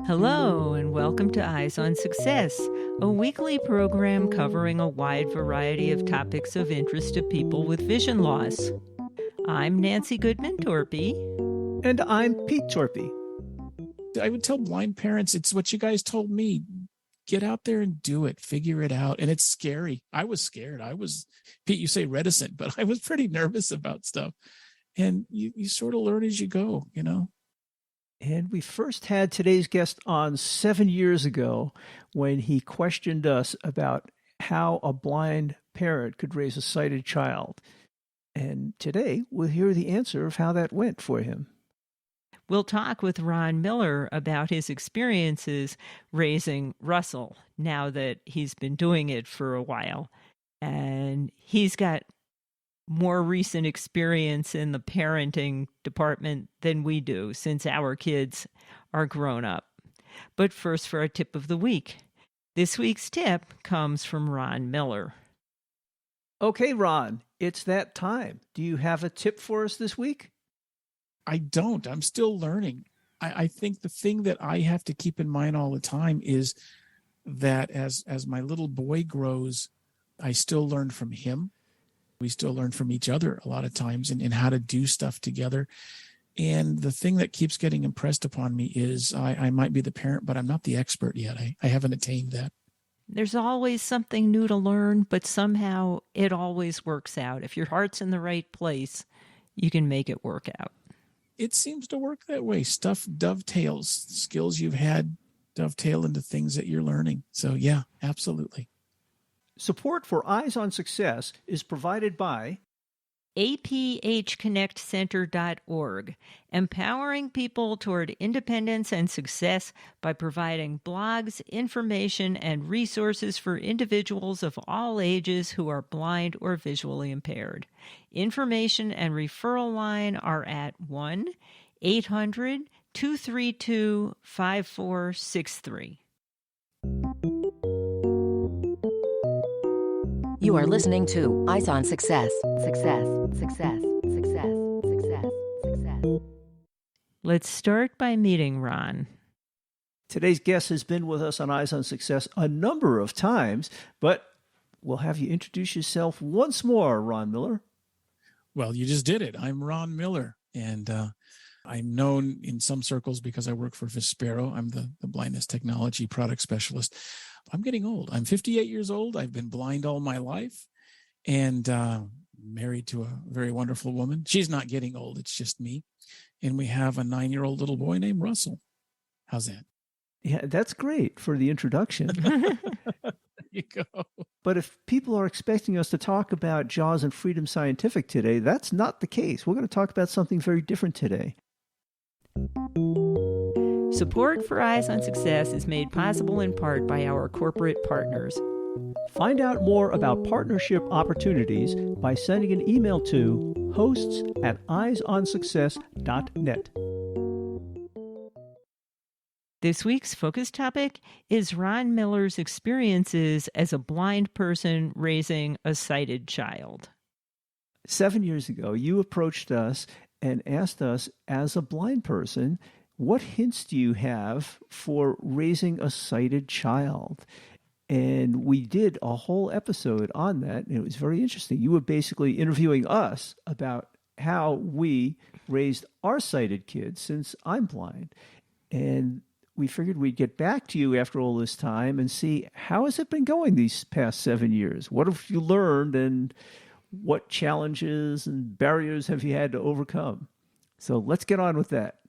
Hello, and welcome to Eyes on Success, a weekly program covering a wide variety of topics of interest to people with vision loss. I'm Nancy Torpey. And I'm Pete Torpey. I would tell blind parents, it's what you guys told me. Get out there and do it. Figure it out. And it's scary. I was scared. Pete, you say reticent, but I was pretty nervous about stuff. And you sort of learn as you go, you know. And we first had today's guest on 7 years ago when he questioned us about how a blind parent could raise a sighted child. And today we'll hear the answer of how that went for him. We'll talk with Ron Miller about his experiences raising Russell now that he's been doing it for a while. And he's got more recent experience in the parenting department than we do since our kids are grown up. But first, for our tip of the week. This week's tip comes from Ron Miller. Okay, Ron, it's that time. Do you have a tip for us this week? I don't. I'm still learning. I think the thing that I have to keep in mind all the time is that as my little boy grows, I still learn from him. We still learn from each other a lot of times and how to do stuff together. And the thing that keeps getting impressed upon me is I might be the parent, but I'm not the expert yet. I haven't attained that. There's always something new to learn, but somehow it always works out. If your heart's in the right place, you can make it work out. It seems to work that way. Stuff dovetails. Skills you've had dovetail into things that you're learning. So yeah, absolutely. Support for Eyes on Success is provided by aphconnectcenter.org, empowering people toward independence and success by providing blogs, information, and resources for individuals of all ages who are blind or visually impaired. Information and referral line are at 1-800-232-5463. You are listening to Eyes on Success. Success, success, success, success, success. Let's start by meeting Ron. Today's guest has been with us on Eyes on Success a number of times, but we'll have you introduce yourself once more, Ron Miller. Well, you just did it. I'm Ron Miller, and I'm known in some circles because I work for Vispero. I'm the blindness technology product specialist. I'm getting old. I'm 58 years old. I've been blind all my life and married to a very wonderful woman. She's not getting old. It's just me. And we have a 9-year-old little boy named Russell. How's that? Yeah, that's great for the introduction. There you go. But if people are expecting us to talk about Jaws and Freedom Scientific today, that's not the case. We're going to talk about something very different today. Support for Eyes on Success is made possible in part by our corporate partners. Find out more about partnership opportunities by sending an email to hosts@eyesonsuccess.net. This week's focus topic is Ron Miller's experiences as a blind person raising a sighted child. 7 years ago, you approached us and asked us, as a blind person, what hints do you have for raising a sighted child? And we did a whole episode on that, and it was very interesting. You were basically interviewing us about how we raised our sighted kids, since I'm blind. And we figured we'd get back to you after all this time and see, how has it been going these past 7 years? What have you learned, and what challenges and barriers have you had to overcome? So let's get on with that.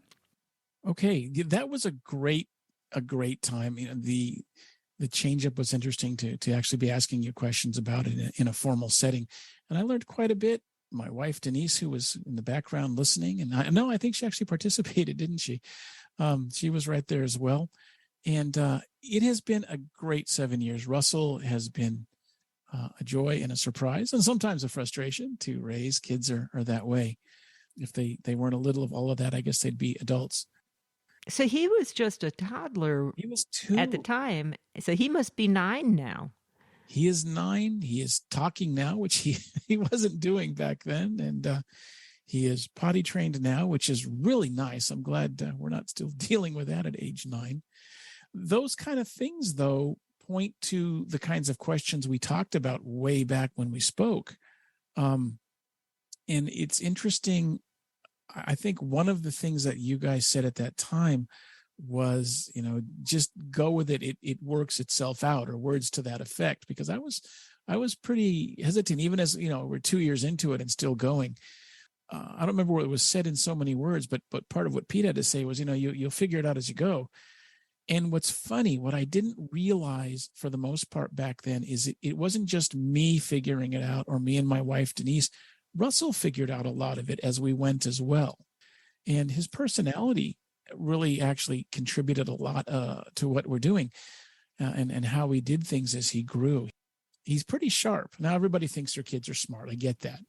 Okay, that was a great time. You know, the change up was interesting to actually be asking you questions about it in a formal setting, and I learned quite a bit. My wife Denise, who was in the background listening, and I think she actually participated, didn't she? She was right there as well, and it has been a great 7 years. Russell has been a joy and a surprise, and sometimes a frustration to raise. Kids are that way. If they weren't a little of all of that, I guess they'd be adults. So he was just a toddler. He was 2 at the time. So he must be 9 now. He is 9. He is talking now, which he wasn't doing back then. And He is potty trained now, which is really nice. I'm glad we're not still dealing with that at age 9. Those kind of things, though, point to the kinds of questions we talked about way back when we spoke. And it's interesting. I think one of the things that you guys said at that time was, just go with it. It works itself out, or words to that effect, because I was pretty hesitant, even as, we're 2 years into it and still going. I don't remember what it was said in so many words, but part of what Pete had to say was, you'll figure it out as you go. And what's funny, what I didn't realize for the most part back then is it wasn't just me figuring it out, or me and my wife, Denise. Russell figured out a lot of it as we went as well. And his personality really actually contributed a lot to what we're doing and how we did things as he grew. He's pretty sharp. Now, everybody thinks their kids are smart. I get that.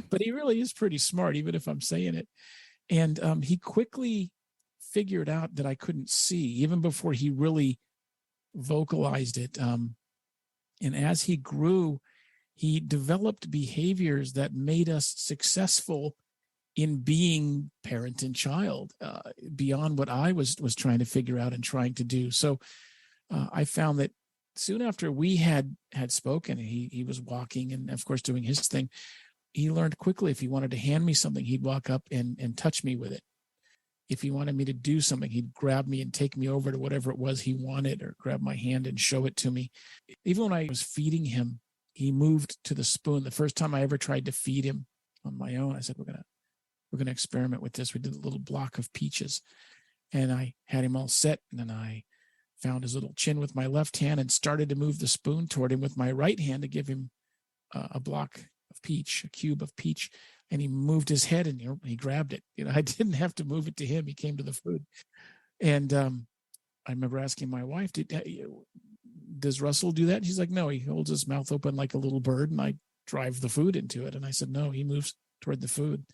But he really is pretty smart, even if I'm saying it. And he quickly figured out that I couldn't see, even before he really vocalized it. And as he grew, he developed behaviors that made us successful in being parent and child, beyond what I was trying to figure out and trying to do. So I found that soon after we had spoken, he was walking and, of course, doing his thing. He learned quickly, if he wanted to hand me something, he'd walk up and touch me with it. If he wanted me to do something, he'd grab me and take me over to whatever it was he wanted, or grab my hand and show it to me. Even when I was feeding him, he moved to the spoon. The first time I ever tried to feed him on my own, I said, we're gonna experiment with this. We did a little block of peaches, and I had him all set, and then I found his little chin with my left hand and started to move the spoon toward him with my right hand to give him a block of peach, a cube of peach. And he moved his head and he grabbed it. I didn't have to move it to him. He came to the food. And I remember asking my wife, does Russell do that? And she's like, no, he holds his mouth open like a little bird, and I drive the food into it. And I said, no, he moves toward the food.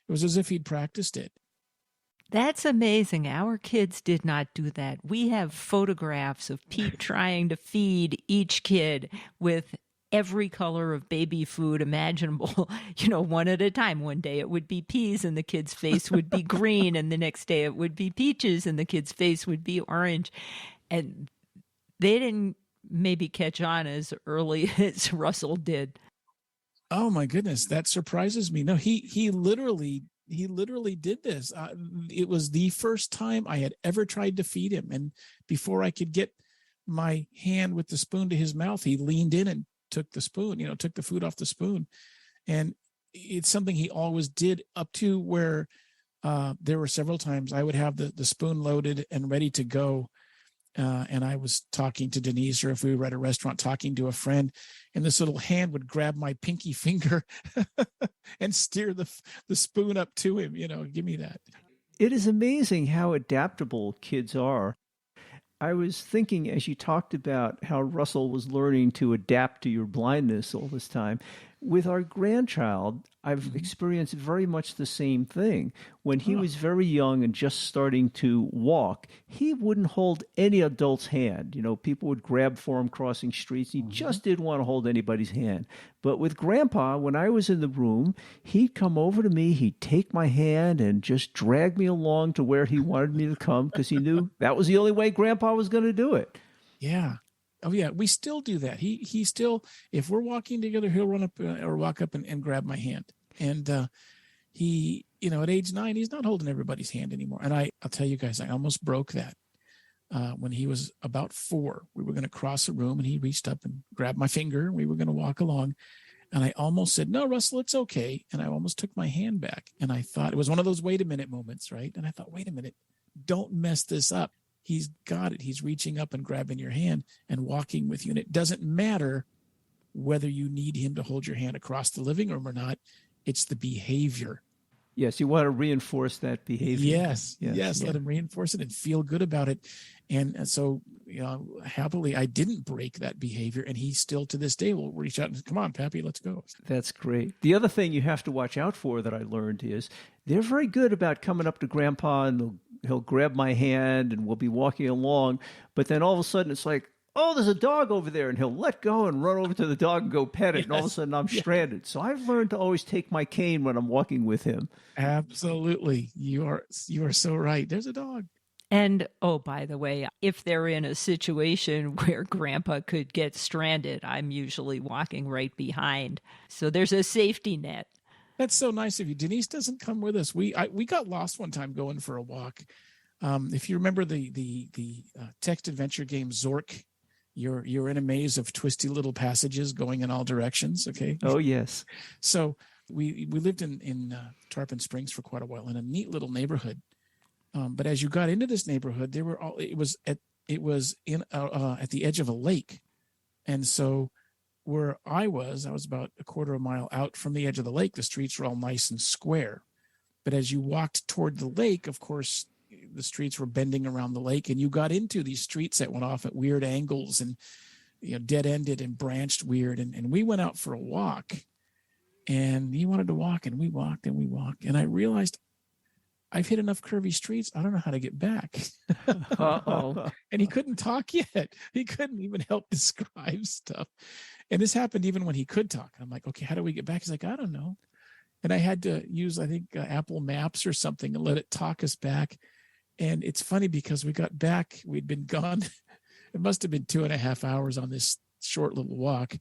It was as if he'd practiced it. That's amazing. Our kids did not do that. We have photographs of Pete trying to feed each kid with every color of baby food imaginable, one at a time. One day it would be peas and the kid's face would be green, and the next day it would be peaches and the kid's face would be orange. And they didn't maybe catch on as early as Russell did. Oh my goodness, that surprises me. No, he literally did this. It was the first time I had ever tried to feed him, and before I could get my hand with the spoon to his mouth, he leaned in and took the spoon, took the food off the spoon. And it's something he always did, up to where there were several times I would have the spoon loaded and ready to go. And I was talking to Denise, or if we were at a restaurant talking to a friend, and this little hand would grab my pinky finger and steer the spoon up to him, give me that. It is amazing how adaptable kids are. I was thinking, as you talked about how Russell was learning to adapt to your blindness all this time, with our grandchild, I've experienced very much the same thing. When he was very young and just starting to walk, he wouldn't hold any adult's hand. People would grab for him crossing streets. He just didn't want to hold anybody's hand. But with Grandpa, when I was in the room, he'd come over to me, he'd take my hand and just drag me along to where he wanted me to come, because he knew that was the only way Grandpa was going to do it. Yeah. Oh yeah, we still do that. He still, if we're walking together, he'll run up or walk up and grab my hand. And he, at age 9, he's not holding everybody's hand anymore. And I'll tell you guys, I almost broke that. When he was about 4, we were going to cross a room, and he reached up and grabbed my finger. We were going to walk along, and I almost said, "No, Russell, it's okay." And I almost took my hand back. And I thought, it was one of those wait a minute moments, right? And I thought, wait a minute, don't mess this up. He's got it. He's reaching up and grabbing your hand and walking with you. And it doesn't matter whether you need him to hold your hand across the living room or not. It's the behavior. Yes, you want to reinforce that behavior. Yes. Let him reinforce it and feel good about it. And so, happily, I didn't break that behavior. And he still, to this day, will reach out and say, "Come on, Pappy, let's go." That's great. The other thing you have to watch out for that I learned is they're very good about coming up to Grandpa, and he'll grab my hand and we'll be walking along. But then all of a sudden it's like, oh, there's a dog over there, and he'll let go and run over to the dog and go pet it, and all of a sudden I'm stranded. So I've learned to always take my cane when I'm walking with him. Absolutely. You are so right. There's a dog. And, oh, by the way, if they're in a situation where Grandpa could get stranded, I'm usually walking right behind. So there's a safety net. That's so nice of you. Denise doesn't come with us. We got lost one time going for a walk. If you remember the text adventure game Zork, you're in a maze of twisty little passages going in all directions. Okay. Oh, yes. So we lived in Tarpon Springs for quite a while in a neat little neighborhood. But as you got into this neighborhood, it was at the edge of a lake. And so where I was about a quarter of a mile out from the edge of the lake. The streets were all nice and square. But as you walked toward the lake, of course, the streets were bending around the lake, and you got into these streets that went off at weird angles and, dead-ended and branched weird. And we went out for a walk, and he wanted to walk, and we walked and we walked. And I realized I've hit enough curvy streets. I don't know how to get back. Uh-oh. And he couldn't talk yet. He couldn't even help describe stuff. And this happened even when he could talk. I'm like, okay, how do we get back? He's like, I don't know. And I had to use, I think, Apple Maps or something and let it talk us back. And it's funny because we got back, we'd been gone. It must have been 2.5 hours on this short little walk.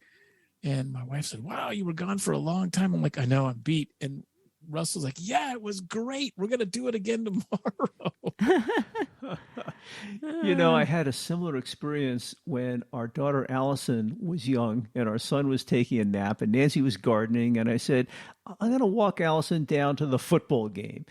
And my wife said, wow, you were gone for a long time. I'm like, I know, I'm beat. And Russell's like, yeah, it was great. We're going to do it again tomorrow. I had a similar experience when our daughter Allison was young and our son was taking a nap and Nancy was gardening. And I said, I'm going to walk Allison down to the football game.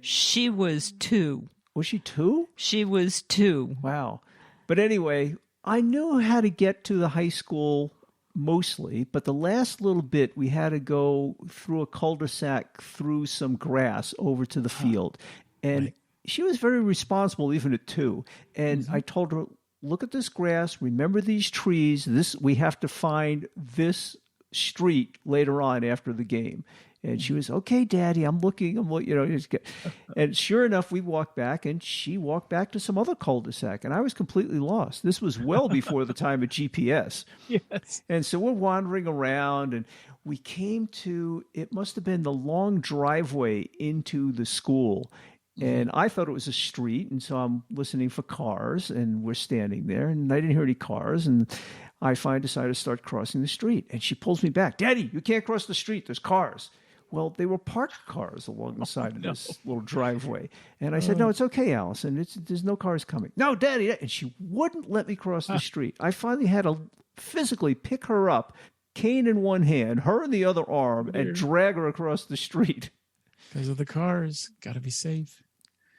She was 2. Was she 2? She was 2. Wow. But anyway, I knew how to get to the high school mostly, but the last little bit we had to go through a cul-de-sac through some grass over to the field. And right. She was very responsible even at 2. And I told her, look at this grass, remember these trees, we have to find this street later on after the game. And she was, okay, Daddy, I'm looking. And sure enough, we walked back, and she walked back to some other cul-de-sac, and I was completely lost. This was well before the time of GPS. Yes. And so we're wandering around, and we came to, it must have been the long driveway into the school. And I thought it was a street, and so I'm listening for cars, and we're standing there, and I didn't hear any cars, and I finally decided to start crossing the street. And she pulls me back. Daddy, you can't cross the street. There's cars. Well, they were parked cars along the side of this little driveway. And I said, no, it's okay, Allison. There's no cars coming. No, Daddy. And she wouldn't let me cross the street. I finally had to physically pick her up, cane in one hand, her in the other arm, and drag her across the street. Because of the cars. Got to be safe.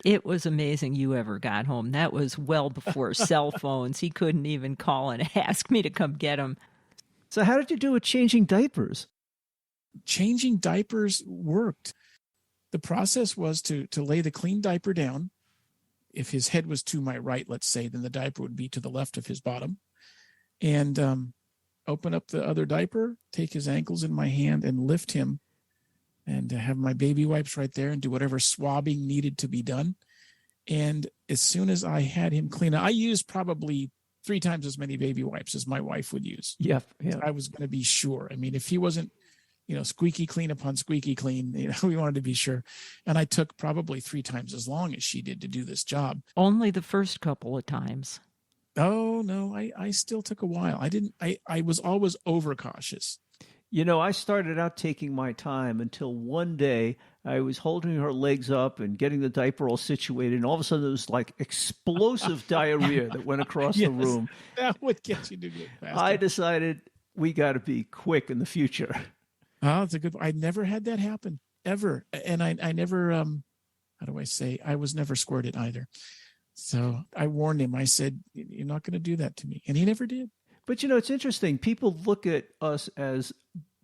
It was amazing you ever got home. That was well before cell phones. He couldn't even call and ask me to come get him. So how did you do with changing diapers? Changing diapers worked. The process was to lay the clean diaper down. If his head was to my right, let's say, then the diaper would be to the left of his bottom. And open up the other diaper, take his ankles in my hand and lift him, and have my baby wipes right there and do whatever swabbing needed to be done. And as soon as I had him clean, I used probably 3 times as many baby wipes as my wife would use. Yeah. I was going to be sure. I mean, if he wasn't, squeaky clean upon squeaky clean, we wanted to be sure. And I took probably 3 times as long as she did to do this job. Only the first couple of times. Oh, no, I still took a while. I was always overcautious. I started out taking my time until one day I was holding her legs up and getting the diaper all situated, and all of a sudden there was like explosive diarrhea that went across the room. That would get you to go faster. I decided we got to be quick in the future. Oh, it's a good. I never had that happen ever, and I never. How do I say? I was never squirted either. So I warned him. I said, "You're not going to do that to me," and he never did. But it's interesting. People look at us as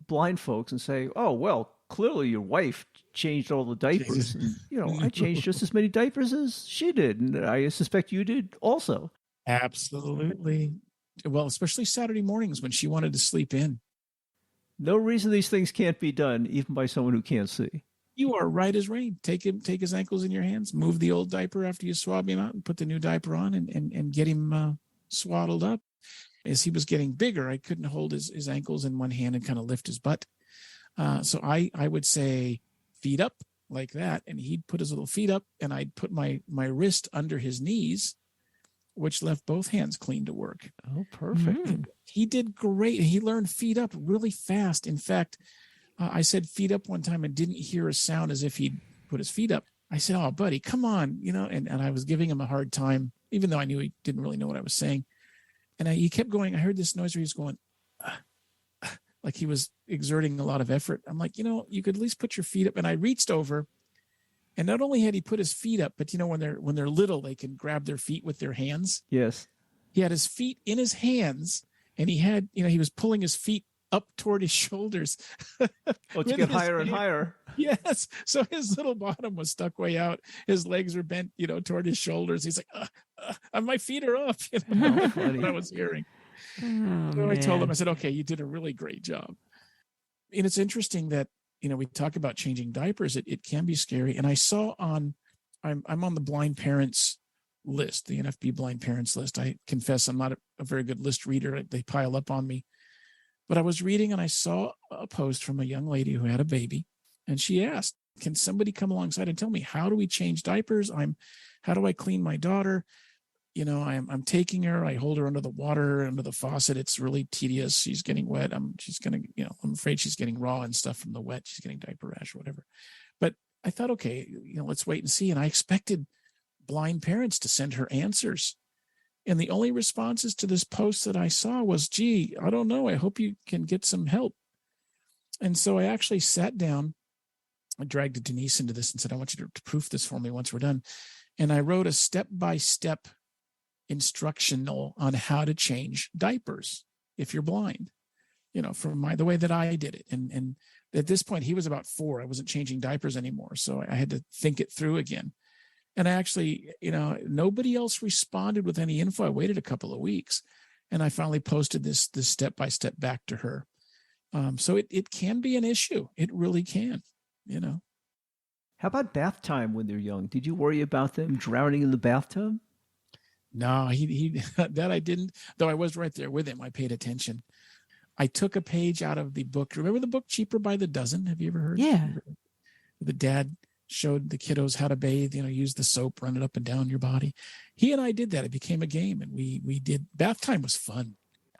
blind folks and say, "Oh, well, clearly your wife changed all the diapers." And, I changed just as many diapers as she did, and I suspect you did also. Absolutely. Well, especially Saturday mornings when she wanted to sleep in. No reason these things can't be done, even by someone who can't see. You are right as rain. Take his ankles in your hands, move the old diaper after you swab him out, and put the new diaper on, and get him swaddled up. As he was getting bigger, I couldn't hold his ankles in one hand and kind of lift his butt. So I would say, feet up like that. And he'd put his little feet up, and I'd put my wrist under his knees, which left both hands clean to work. Oh, perfect. He did great. He learned feet up really fast. In fact, I said feet up one time and didn't hear a sound as if he'd put his feet up. I said, oh, buddy, come on, and I was giving him a hard time, even though I knew he didn't really know what I was saying. And he kept going. I heard this noise where he was going, like he was exerting a lot of effort. I'm like, you could at least put your feet up. And I reached over, and not only had he put his feet up, but when they're little, they can grab their feet with their hands. Yes. He had his feet in his hands, and he had, he was pulling his feet up toward his shoulders. Oh, to get higher and higher. Yes. So his little bottom was stuck way out. His legs were bent, toward his shoulders. He's like, my feet are up. What I was hearing. So I told him, I said, okay, you did a really great job. And it's interesting that, we talk about changing diapers. It can be scary. And I saw I'm on the blind parents list, the NFB blind parents list. I confess I'm not a very good list reader. They pile up on me. But I was reading, and I saw a post from a young lady who had a baby, and she asked, can somebody come alongside and tell me, how do we change diapers? How do I clean my daughter? I'm taking her, I hold her under the water, under the faucet. It's really tedious. She's getting wet. I'm afraid she's getting raw and stuff from the wet. She's getting diaper rash or whatever. But I thought, okay, let's wait and see. And I expected blind parents to send her answers. And the only responses to this post that I saw was, gee, I don't know. I hope you can get some help. And so I actually sat down. I dragged Denise into this and said, I want you to proof this for me once we're done. And I wrote a step-by-step instructional on how to change diapers if you're blind, from the way that I did it. And at this point, he was about 4. I wasn't changing diapers anymore. So I had to think it through again. And I actually, nobody else responded with any info. I waited a couple of weeks, and I finally posted this step-by-step back to her. So it can be an issue. It really can, How about bath time when they're young? Did you worry about them drowning in the bathtub? No, he that I didn't, though I was right there with him. I paid attention. I took a page out of the book. Remember the book Cheaper by the Dozen? Have you ever heard? Yeah. The dad showed the kiddos how to bathe, use the soap, run it up and down your body. He and I did that. It became a game, and we did. Bath time was fun.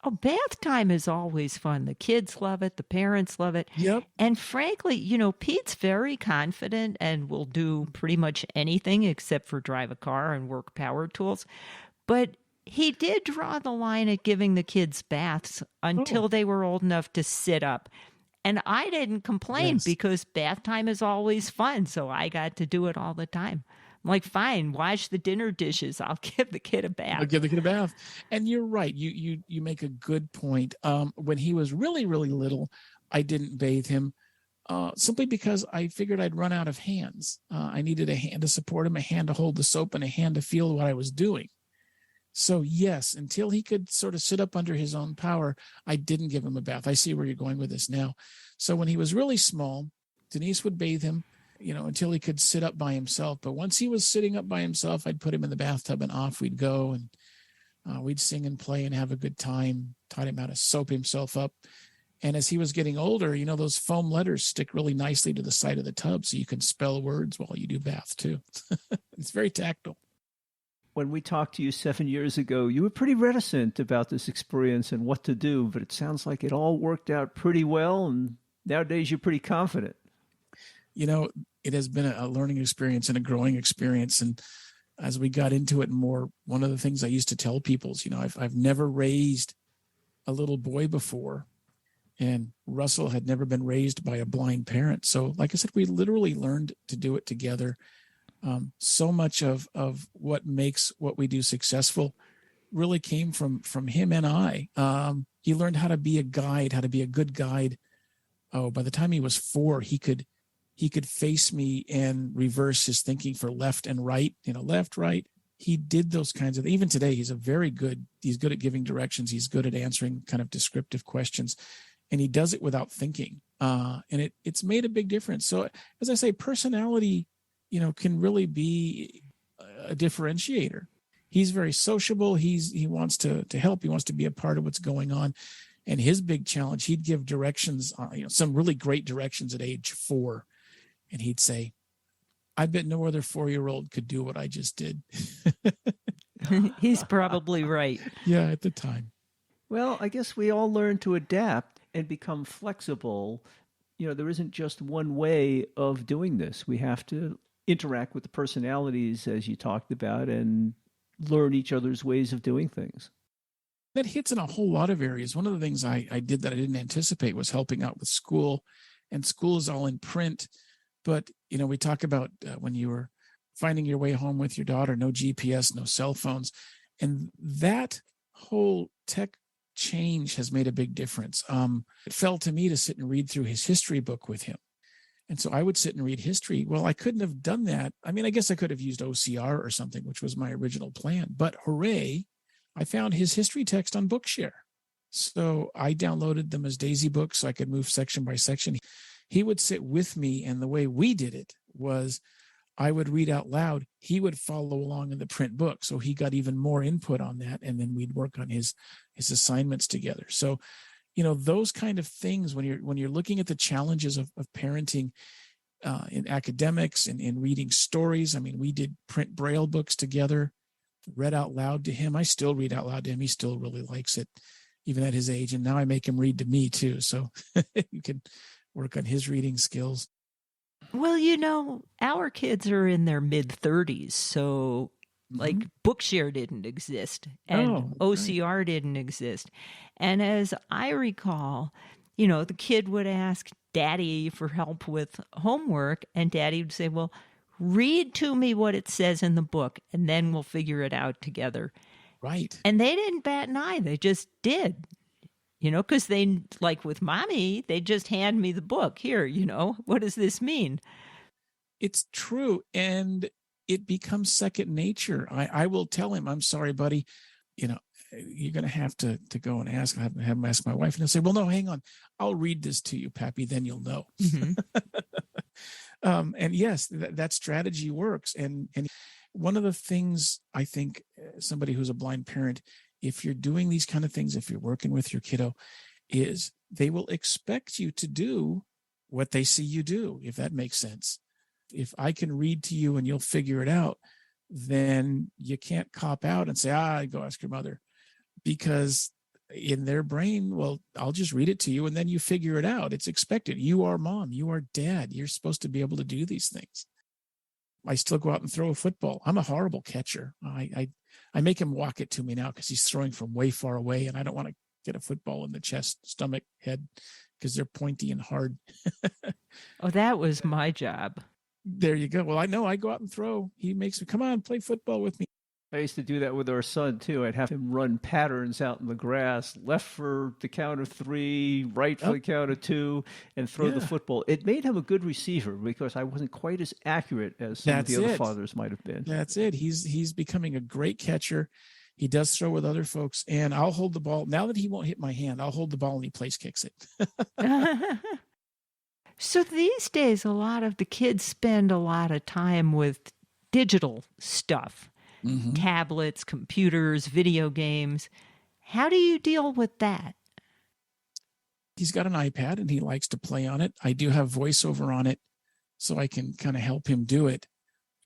Oh, bath time is always fun. The kids love it. The parents love it. Yep. And frankly, Pete's very confident and will do pretty much anything except for drive a car and work power tools. But he did draw the line at giving the kids baths until they were old enough to sit up. And I didn't complain because bath time is always fun. So I got to do it all the time. I'm like, fine, wash the dinner dishes. I'll give the kid a bath. I'll give the kid a bath. And you're right. You make a good point. When he was really, really little, I didn't bathe him simply because I figured I'd run out of hands. I needed a hand to support him, a hand to hold the soap, and a hand to feel what I was doing. So yes, until he could sort of sit up under his own power, I didn't give him a bath. I see where you're going with this now. So when he was really small, Denise would bathe him, until he could sit up by himself. But once he was sitting up by himself, I'd put him in the bathtub and off we'd go. And we'd sing and play and have a good time, taught him how to soap himself up. And as he was getting older, those foam letters stick really nicely to the side of the tub so you can spell words while you do bath too. It's very tactile. When we talked to you 7 years ago, you were pretty reticent about this experience and what to do, but it sounds like it all worked out pretty well, and nowadays you're pretty confident. It has been a learning experience and a growing experience. And as we got into it more, one of the things I used to tell people is, I've never raised a little boy before, and Russell had never been raised by a blind parent. So like I said, we literally learned to do it together. So much of what makes what we do successful really came from him and I. He learned how to be a guide, how to be a good guide. Oh, by the time he was 4, he could face me and reverse his thinking for left and right, left, right. He did those kinds of, even today, he's good at giving directions. He's good at answering kind of descriptive questions, and he does it without thinking. And it's made a big difference. So as I say, personality, can really be a differentiator. he's very sociable. He wants to help. He wants to be a part of what's going on. And his big challenge, he'd give directions, some really great directions at age 4. And he'd say, I bet no other 4-year-old could do what I just did. He's probably right. Yeah, at the time. Well, I guess we all learn to adapt and become flexible. There isn't just one way of doing this. We have to interact with the personalities, as you talked about, and learn each other's ways of doing things. That hits in a whole lot of areas. One of the things I did that I didn't anticipate was helping out with school, and school is all in print. But, we talk about when you were finding your way home with your daughter, no GPS, no cell phones. And that whole tech change has made a big difference. It fell to me to sit and read through his history book with him. And so I would sit and read history. Well, I couldn't have done that. I mean, I guess I could have used OCR or something, which was my original plan. But hooray, I found his history text on Bookshare. So I downloaded them as Daisy books so I could move section by section. He would sit with me, and the way we did it was I would read out loud. He would follow along in the print book. So he got even more input on that. And then we'd work on his assignments together. So, those kind of things, when you're looking at the challenges of parenting in academics and in reading stories. I mean, we did print Braille books together, read out loud to him. I still read out loud to him. He still really likes it, even at his age. And now I make him read to me too. So you can work on his reading skills. Well, our kids are in their mid-30s, so like Bookshare didn't exist and OCR didn't exist. And as I recall, the kid would ask Daddy for help with homework, and Daddy would say, well, read to me what it says in the book, and then we'll figure it out together. Right. And they didn't bat an eye. They just did. Because they, like with Mommy, they just hand me the book. Here, what does this mean? It's true. And it becomes second nature. I will tell him, I'm sorry, buddy. You're going to have to go and ask. I have him ask my wife. And he'll say, well, no, hang on. I'll read this to you, Pappy. Then you'll know. Mm-hmm. And yes, that strategy works. And one of the things I think somebody who's a blind parent, if you're doing these kind of things, if you're working with your kiddo, is they will expect you to do what they see you do, if that makes sense. If I can read to you and you'll figure it out, then you can't cop out and say, go ask your mother. Because in their brain, well, I'll just read it to you and then you figure it out. It's expected. You are mom. You are dad. You're supposed to be able to do these things. I still go out and throw a football. I'm a horrible catcher. I make him walk it to me now because he's throwing from way far away, and I don't want to get a football in the chest, stomach, head, because they're pointy and hard. Oh, that was my job. There you go. Well, I know I go out and throw. He makes me, come on, play football with me. I used to do that with our son, too. I'd have him run patterns out in the grass, left for the count of 3, right for the count of 2, and throw the football. It made him a good receiver because I wasn't quite as accurate as some of the other fathers might have been. That's it. He's becoming a great catcher. He does throw with other folks, and I'll hold the ball. Now that he won't hit my hand, I'll hold the ball and he place kicks it. So these days, a lot of the kids spend a lot of time with digital stuff. Mm-hmm. Tablets, computers, video games. How do you deal with that? He's got an iPad and he likes to play on it. I do have voiceover on it so I can kind of help him do it.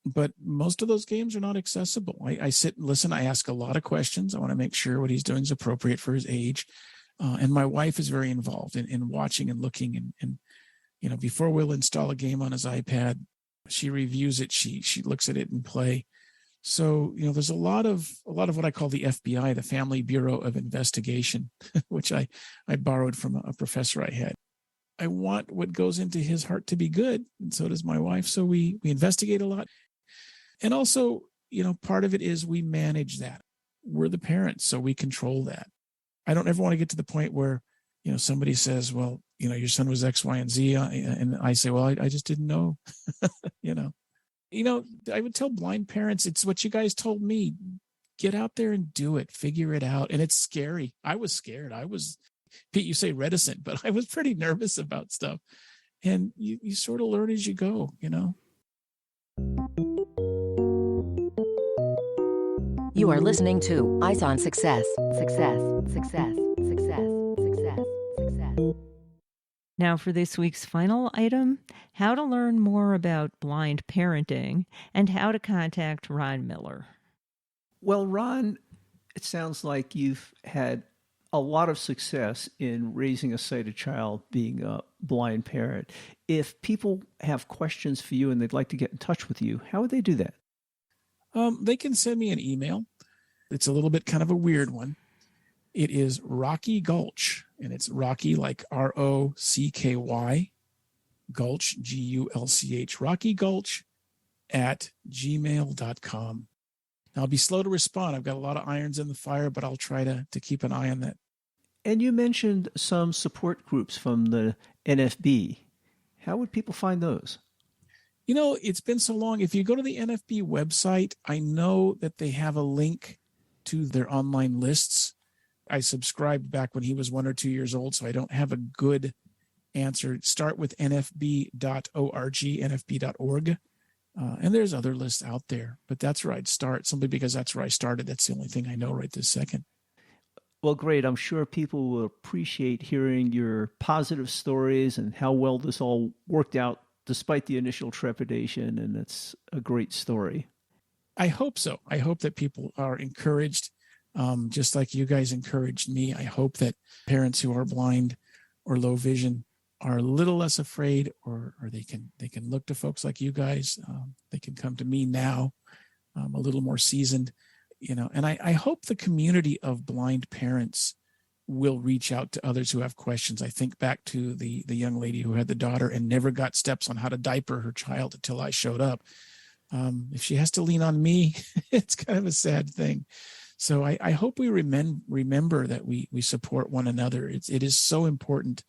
But most of those games are not accessible. I sit and listen. I ask a lot of questions. I want to make sure what he's doing is appropriate for his age. And my wife is very involved in watching and looking. And before we'll install a game on his iPad, she reviews it. She looks at it and play. So, there's a lot of what I call the FBI, the Family Bureau of Investigation, which I borrowed from a professor I had. I want what goes into his heart to be good, and so does my wife. So we investigate a lot. And also, part of it is we manage that. We're the parents, so we control that. I don't ever want to get to the point where, somebody says, well, your son was X, Y, and Z. And I say, well, I just didn't know, I would tell blind parents, it's what you guys told me. Get out there and do it. Figure it out. And it's scary. I was scared. Pete, you say reticent, but I was pretty nervous about stuff. And you sort of learn as you go, You are listening to Eyes on Success. Success, success, success, success, success. Now for this week's final item, how to learn more about blind parenting and how to contact Ron Miller. Well, Ron, it sounds like you've had a lot of success in raising a sighted child being a blind parent. If people have questions for you and they'd like to get in touch with you, how would they do that? They can send me an email. It's a little bit kind of a weird one. It is Rocky Gulch, and it's Rocky like ROCKY, Gulch, GULCH, Rocky Gulch at gmail.com. I'll be slow to respond. I've got a lot of irons in the fire, but I'll try to keep an eye on that. And you mentioned some support groups from the NFB. How would people find those? You know, it's been so long. If you go to the NFB website, I know that they have a link to their online lists. I subscribed back when he was 1 or 2 years old, so I don't have a good answer. Start with nfb.org, nfb.org. And there's other lists out there, but that's where I'd start, simply because that's where I started. That's the only thing I know right this second. Well, great. I'm sure people will appreciate hearing your positive stories and how well this all worked out despite the initial trepidation, and it's a great story. I hope so. I hope that people are encouraged, just like you guys encouraged me. I hope that parents who are blind or low vision are a little less afraid, or they can look to folks like you guys. They can come to me now, a little more seasoned, and I hope the community of blind parents will reach out to others who have questions. I think back to the young lady who had the daughter and never got steps on how to diaper her child until I showed up. If she has to lean on me, it's kind of a sad thing. So I hope we remember that we support one another. It is so important.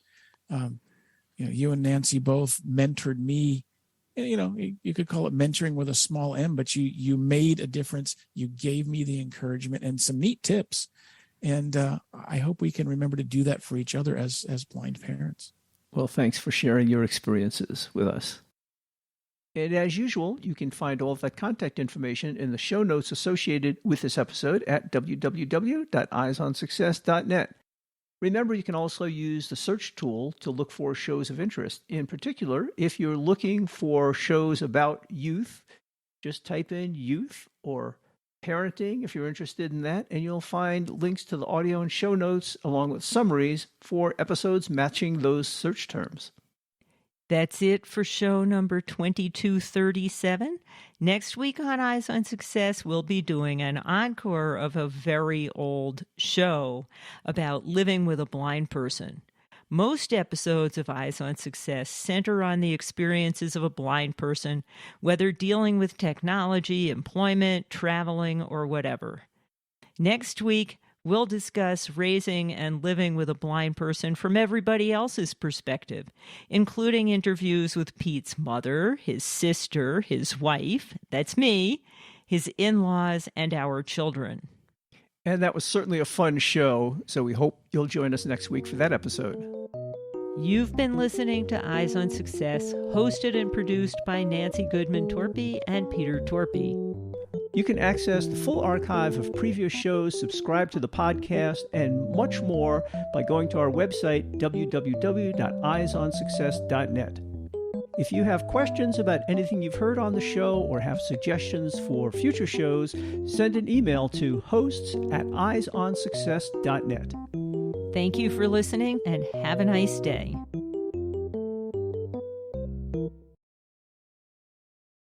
You and Nancy both mentored me. You could call it mentoring with a small m, but you made a difference. You gave me the encouragement and some neat tips. And I hope we can remember to do that for each other as blind parents. Well, thanks for sharing your experiences with us. And as usual, you can find all of that contact information in the show notes associated with this episode at www.eyesonsuccess.net. Remember, you can also use the search tool to look for shows of interest. In particular, if you're looking for shows about youth, just type in youth or parenting if you're interested in that, and you'll find links to the audio and show notes along with summaries for episodes matching those search terms. That's it for show number 2237. Next week on Eyes on Success, we'll be doing an encore of a very old show about living with a blind person. Most episodes of Eyes on Success center on the experiences of a blind person, whether dealing with technology, employment, traveling, or whatever. Next week, we'll discuss raising and living with a blind person from everybody else's perspective, including interviews with Pete's mother, his sister, his wife, that's me, his in-laws, and our children. And that was certainly a fun show, so we hope you'll join us next week for that episode. You've been listening to Eyes on Success, hosted and produced by Nancy Goodman Torpey and Peter Torpey. You can access the full archive of previous shows, subscribe to the podcast, and much more by going to our website, www.eyesonsuccess.net. If you have questions about anything you've heard on the show or have suggestions for future shows, send an email to hosts@eyesonsuccess.net. Thank you for listening and have a nice day.